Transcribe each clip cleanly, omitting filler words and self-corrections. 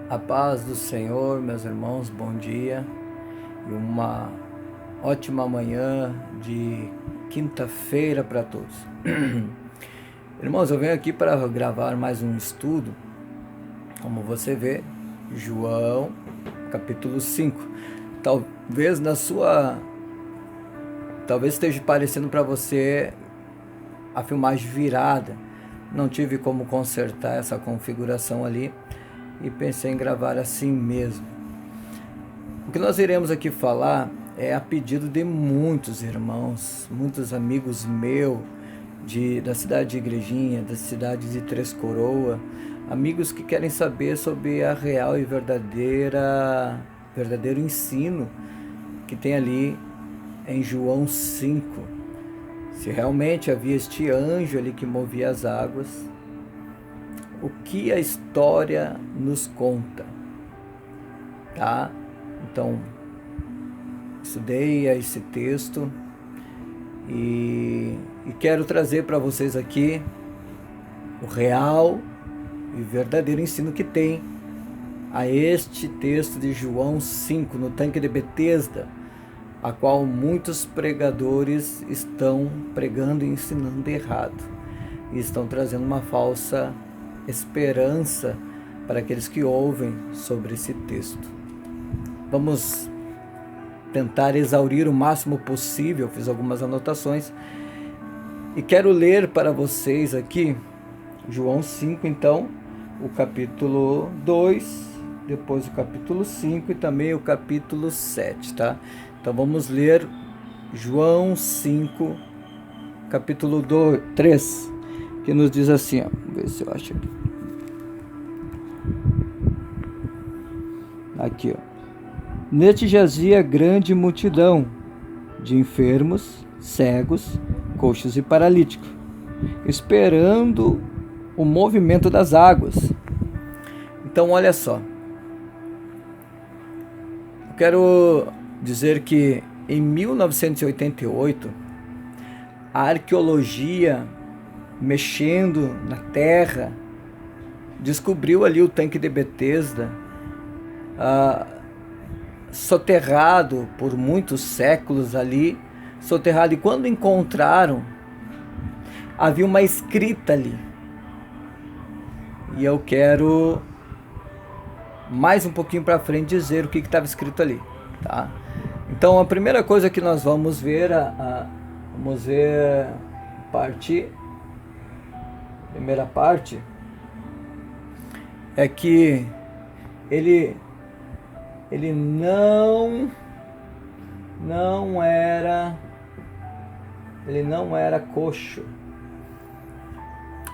A paz do Senhor, meus irmãos, bom dia e uma ótima manhã de quinta-feira para todos. Irmãos, eu venho aqui para gravar mais um estudo, como você vê, João, capítulo 5. Talvez esteja parecendo para você a filmagem virada. Não tive como consertar essa configuração ali e pensei em gravar assim mesmo. O que nós iremos aqui falar é a pedido de muitos irmãos, muitos amigos meus da cidade de Igrejinha, da cidade de Três Coroas, amigos que querem saber sobre a real e verdadeiro ensino que tem ali em João 5. Se realmente havia este anjo ali que movia as águas, o que a história nos conta, tá? Então, estudei esse texto e quero trazer para vocês aqui o real e verdadeiro ensino que tem a este texto de João 5, no tanque de Betesda, a qual muitos pregadores estão pregando e ensinando errado e estão trazendo uma falsa esperança para aqueles que ouvem sobre esse texto. Vamos tentar exaurir o máximo possível, fiz algumas anotações e quero ler para vocês aqui João 5, então, o capítulo 2, depois o capítulo 5 e também o capítulo 7, tá? Então vamos ler João 5, capítulo 3, que nos diz assim, ó, vamos ver se eu acho aqui. Aqui, ó. Neste jazia grande multidão de enfermos, cegos, coxos e paralíticos, esperando o movimento das águas. Então, olha só. Eu quero dizer que em 1988, a arqueologia, mexendo na terra, descobriu ali o tanque de Betesda, soterrado por muitos séculos ali, soterrado. E quando encontraram, havia uma escrita ali. E eu quero mais um pouquinho para frente dizer o que estava escrito ali, tá? Então a primeira coisa que nós vamos ver, primeira parte, é que ele não era coxo.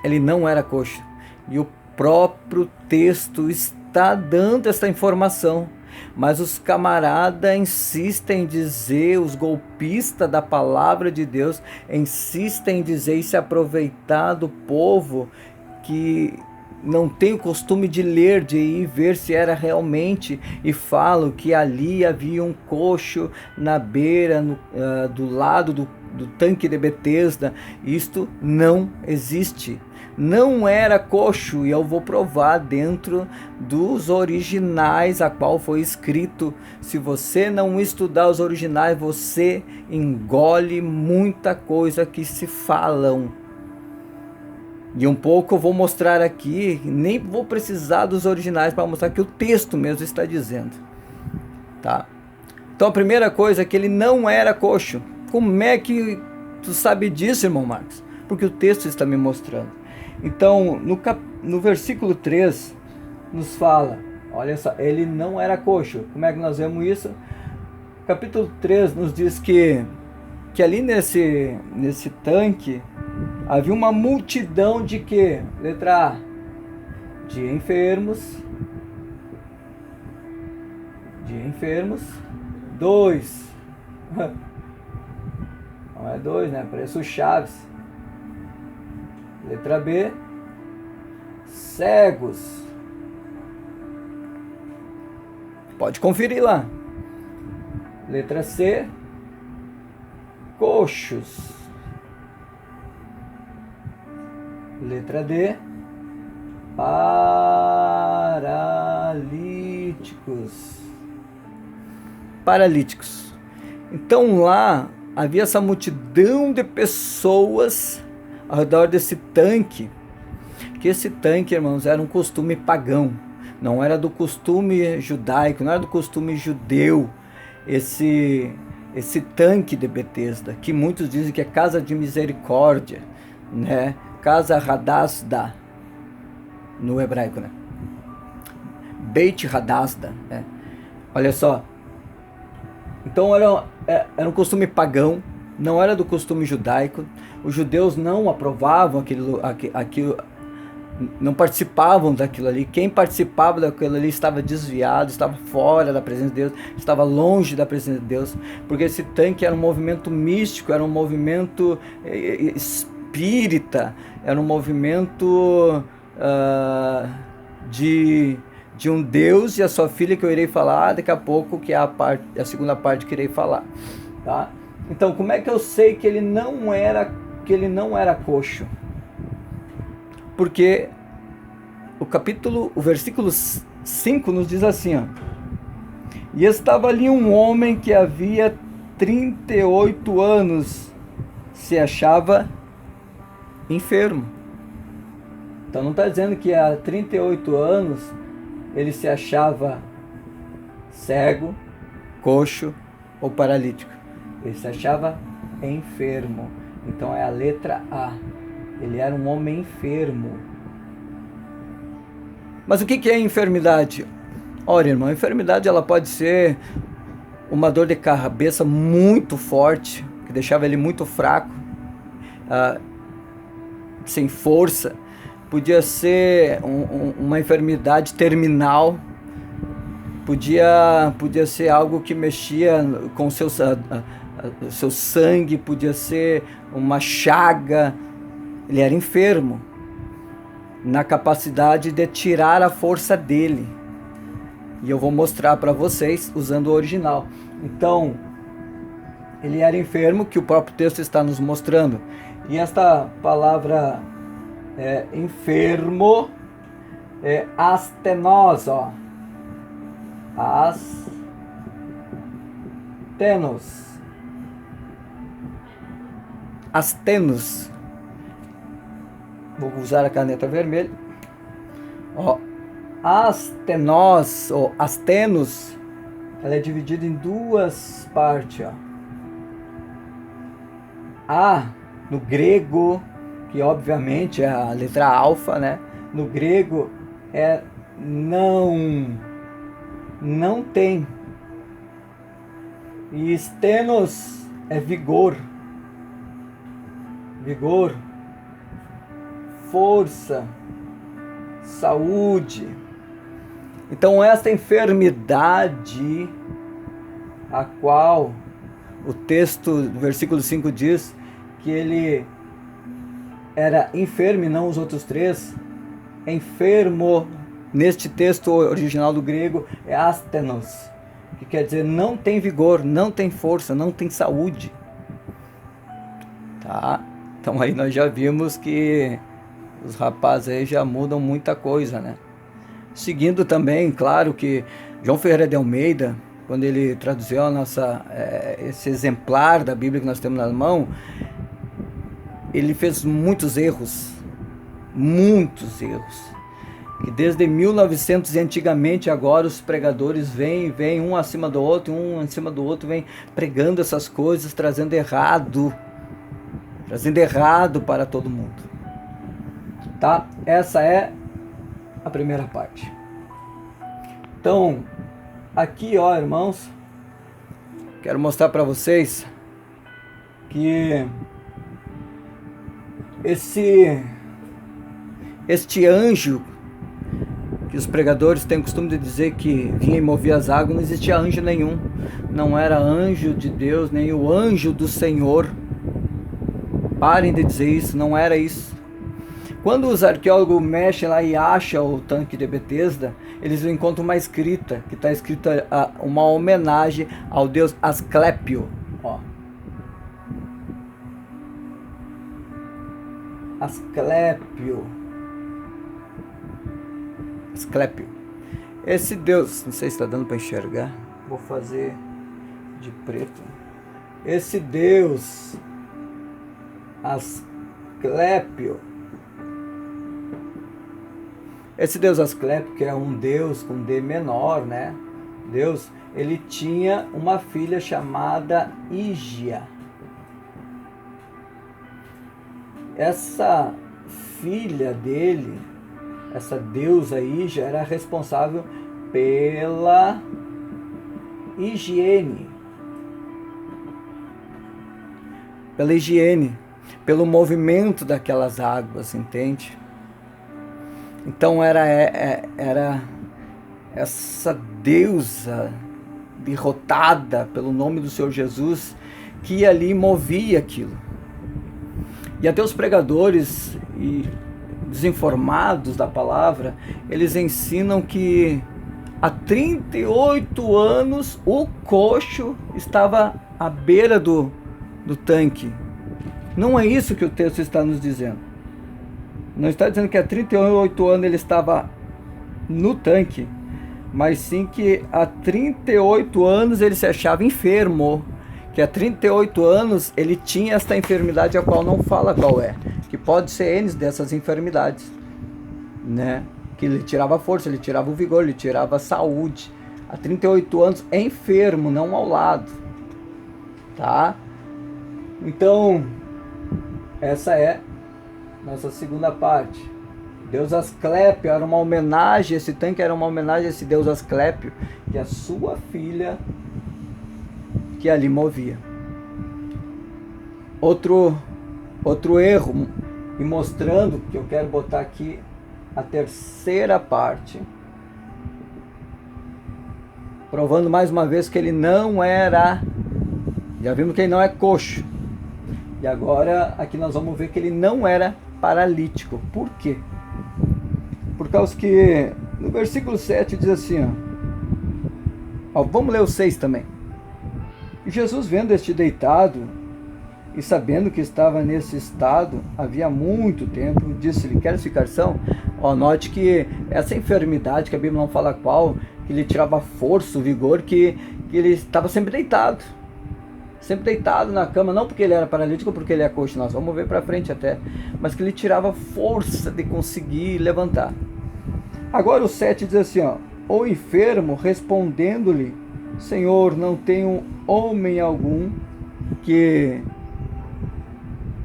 Ele não era coxo. E o próprio texto está dando essa informação. Mas os camaradas insistem em dizer, os golpistas da palavra de Deus insistem em dizer e se aproveitar do povo que não tem o costume de ler, de ir ver se era realmente, e falam que ali havia um coxo na beira, do lado do tanque de Betesda. Isto não existe. Não era coxo, e eu vou provar dentro dos originais a qual foi escrito. Se você não estudar os originais, você engole muita coisa que se falam. E um pouco eu vou mostrar aqui, nem vou precisar dos originais para mostrar que o texto mesmo está dizendo, tá? Então a primeira coisa é que ele não era coxo. Como é que tu sabe disso, irmão Marcos? Porque o texto está me mostrando. Então no versículo 3 nos fala, olha só, ele não era coxo. Como é que nós vemos isso? Capítulo 3 nos diz que ali nesse tanque havia uma multidão de quê? Letra A, de enfermos. 2, não é 2, né? Parece o Chaves. Letra B, cegos. Pode conferir lá. Letra C, coxos. Letra D, paralíticos. cegos, paralíticos. Então lá havia essa multidão de pessoas ao redor desse tanque, que esse tanque, irmãos, era um costume pagão, não era do costume judaico, não era do costume judeu, esse tanque de Betesda, que muitos dizem que é casa de misericórdia, né? Casa Hadasda, no hebraico, né? Beit Hadasda, né? Olha só. Então era um costume pagão, não era do costume judaico. Os judeus não aprovavam aquilo, não participavam daquilo ali. Quem participava daquilo ali estava desviado, estava fora da presença de Deus, estava longe da presença de Deus, porque esse tanque era um movimento místico, era um movimento espírita, era um movimento de um Deus e a sua filha, que eu irei falar daqui a pouco, que é a segunda parte que irei falar, tá? Então, como é que eu sei que ele não era coxo? Porque o versículo 5 nos diz assim, ó: e estava ali um homem que havia 38 anos, se achava enfermo. Então não está dizendo que há 38 anos ele se achava cego, coxo ou paralítico. Ele se achava enfermo. Então é a letra A. Ele era um homem enfermo. Mas o que é enfermidade? Olha, irmão, a enfermidade ela pode ser uma dor de cabeça muito forte, que deixava ele muito fraco, sem força. Podia ser uma enfermidade terminal, podia ser algo que mexia com o seu sangue, podia ser uma chaga. Ele era enfermo na capacidade de tirar a força dele. E eu vou mostrar para vocês usando o original. Então, ele era enfermo, que o próprio texto está nos mostrando. E esta palavra enfermo é astenos, ó. Astenos. Vou usar a caneta vermelha. Ó, astenos ou astenos, ela é dividida em duas partes, ó. A no grego, que obviamente é a letra alfa, né? No grego é não tem. E stenos é vigor, força, saúde. Então esta enfermidade, a qual o texto do versículo 5 diz que ele era enfermo e não os outros três, enfermo neste texto original do grego é astenos, que quer dizer não tem vigor, não tem força, não tem saúde, tá? Então aí nós já vimos que os rapazes aí já mudam muita coisa, né? Seguindo também, claro que João Ferreira de Almeida, quando ele traduziu esse exemplar da Bíblia que nós temos na mão, ele fez muitos erros, que desde 1900 e antigamente, agora os pregadores vêm um acima do outro, vem pregando essas coisas, trazendo errado para todo mundo, tá? Essa é a primeira parte. Então, aqui, ó, irmãos, quero mostrar para vocês que este anjo, que os pregadores têm o costume de dizer que vinha e movia as águas, não existia anjo nenhum. Não era anjo de Deus, nem o anjo do Senhor. Parem de dizer isso, não era isso. Quando os arqueólogos mexem lá e acham o tanque de Betesda, eles encontram uma escrita, que está escrita uma homenagem ao deus Asclépio. Ó. Asclépio. Esse Deus, não sei se está dando para enxergar, vou fazer de preto. Esse Deus Asclépio, esse Deus Asclépio, que é um Deus com D menor, né? Deus, ele tinha uma filha chamada Ígia. Essa filha dele, essa deusa Ígia, era responsável pela higiene. Pela higiene, pelo movimento daquelas águas, entende? Então era essa deusa derrotada pelo nome do Senhor Jesus que ali movia aquilo. E até os pregadores e desinformados da palavra, eles ensinam que há 38 anos o coxo estava à beira do tanque. Não é isso que o texto está nos dizendo. Não está dizendo que há 38 anos ele estava no tanque, mas sim que há 38 anos ele se achava enfermo, que há 38 anos ele tinha esta enfermidade a qual não fala qual é, que pode ser N dessas enfermidades, né? Que ele tirava força, ele tirava o vigor, ele tirava a saúde. Há 38 anos enfermo, não ao lado, tá? Então, essa é nossa segunda parte. Deus Asclépio era uma homenagem, esse tanque era uma homenagem a esse Deus Asclépio, que a sua filha que ali movia. Outro erro, e mostrando que eu quero botar aqui a terceira parte, provando mais uma vez que ele não era, já vimos que ele não é coxo, e agora aqui nós vamos ver que ele não era paralítico. Por quê? Por causa que no versículo 7 diz assim, ó, vamos ler o 6 também. E Jesus, vendo este deitado e sabendo que estava nesse estado havia muito tempo, disse-lhe: queres ficar são? Ó, note que essa enfermidade, que a Bíblia não fala qual, que lhe tirava força, o vigor, que ele estava sempre deitado na cama, não porque ele era paralítico, porque ele é coxo, nós vamos ver para frente até, mas que lhe tirava força de conseguir levantar. Agora o 7 diz assim, ó, o enfermo respondendo-lhe: Senhor, não tenho homem algum que,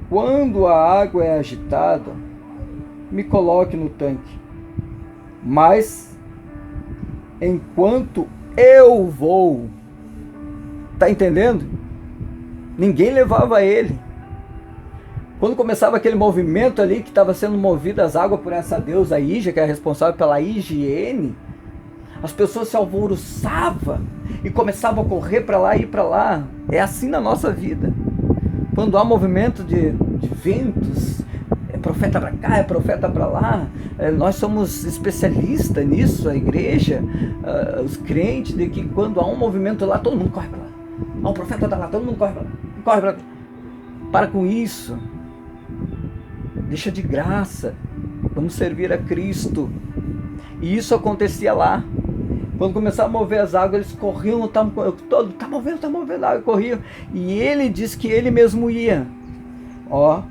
quando a água é agitada, me coloque no tanque, mas enquanto eu vou, tá entendendo? Ninguém levava ele. Quando começava aquele movimento ali, que estava sendo movido as águas por essa deusa Ígia, que é responsável pela higiene, as pessoas se alvoroçavam e começavam a correr para lá e ir para lá. É assim na nossa vida. Quando há movimento de ventos, é profeta para cá, é profeta para lá, nós somos especialistas nisso, a igreja, os crentes, de que quando há um movimento lá, todo mundo corre para lá. Há um profeta está lá, todo mundo corre para lá. Corre para lá. Para com isso. Deixa de graça. Vamos servir a Cristo. E isso acontecia lá. Quando começava a mover as águas, eles corriam, tá movendo a água, corriam. E ele disse que ele mesmo ia. Ó.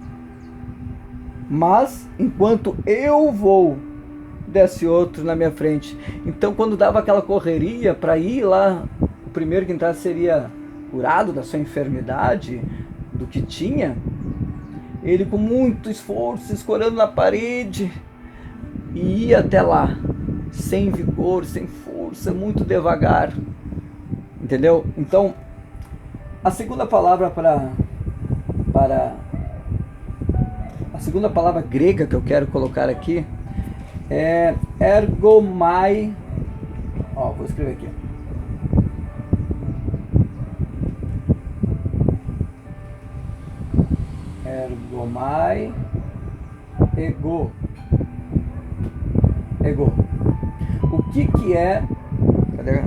Mas, enquanto eu vou, desce outro na minha frente. Então, quando dava aquela correria para ir lá, o primeiro que entrasse seria curado da sua enfermidade, do que tinha, ele com muito esforço, escorando na parede, e ia até lá, sem vigor, sem força, muito devagar, entendeu? Então, a segunda palavra a segunda palavra grega que eu quero colocar aqui é ergomai. Ó, vou escrever aqui. Ergomai ego. O que é? Cadê?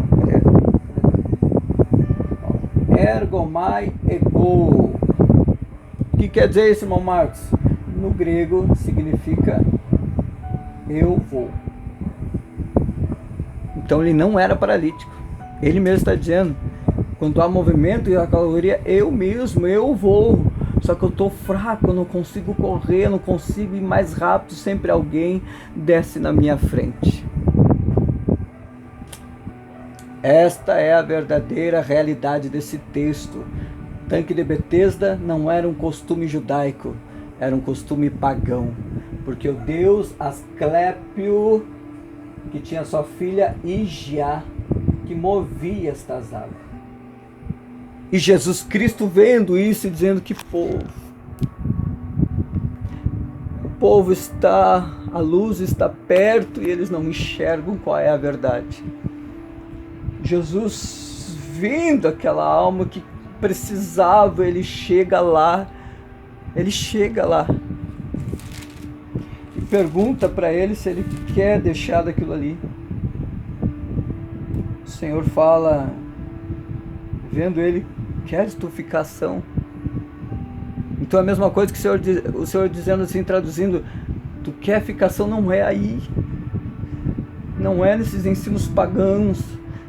Ergomai ego. O que quer dizer isso, irmão Marcos? No grego significa eu vou. Então ele não era paralítico. Ele mesmo está dizendo, quando há movimento e a caloria, eu vou. Só que eu estou fraco, eu não consigo correr, eu não consigo ir mais rápido, sempre alguém desce na minha frente. Esta é a verdadeira realidade desse texto. Tanque de Betesda não era um costume judaico, era um costume pagão. Porque o deus Asclépio, que tinha sua filha Higia, que movia estas águas. E Jesus Cristo vendo isso e dizendo que o povo está, a luz está perto e eles não enxergam qual é a verdade. Jesus vendo aquela alma que precisava, ele chega lá e pergunta para ele se ele quer deixar daquilo ali. O Senhor fala, vendo ele, queres tu ficar são? Então é a mesma coisa que o Senhor dizendo assim, traduzindo, tu quer ficar são, não é aí, não é nesses ensinos pagãos,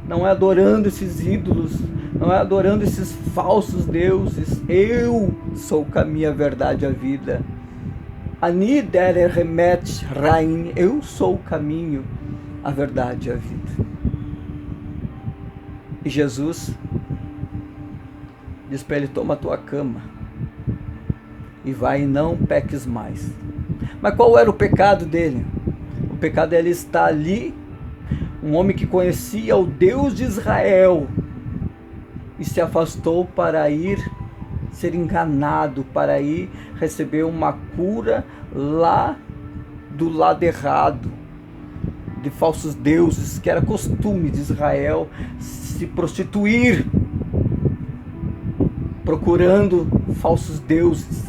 não é adorando esses ídolos, não é adorando esses falsos deuses. Eu sou o caminho, a verdade e a vida. Ani der remet rain, eu sou o caminho, a verdade e a vida. E Jesus diz para ele, toma a tua cama e vai e não peques mais. Mas qual era o pecado dele? O pecado dele está ali, um homem que conhecia o Deus de Israel e se afastou para ir ser enganado, para ir receber uma cura lá do lado errado, de falsos deuses, que era costume de Israel se prostituir, procurando falsos deuses.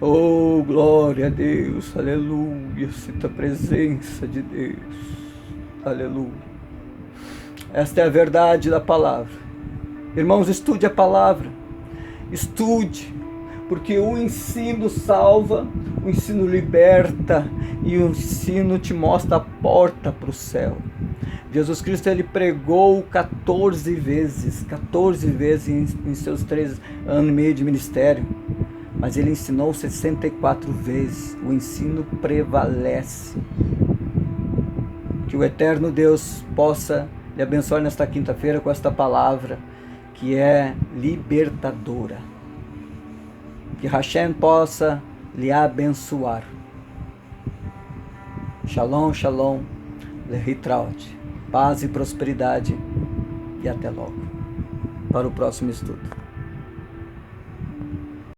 Oh, glória a Deus, aleluia, sinta a presença de Deus, aleluia. Esta é a verdade da palavra. Irmãos, estude a palavra, estude, porque o ensino salva, o ensino liberta e o ensino te mostra a porta para o céu. Jesus Cristo, ele pregou 14 vezes em seus 3 anos e meio de ministério, mas ele ensinou 64 vezes. O ensino prevalece. Que o eterno Deus possa lhe abençoar nesta quinta-feira com esta palavra que é libertadora. Que Hashem possa lhe abençoar. Shalom, shalom, lehitraot. Paz e prosperidade. E até logo. Para o próximo estudo.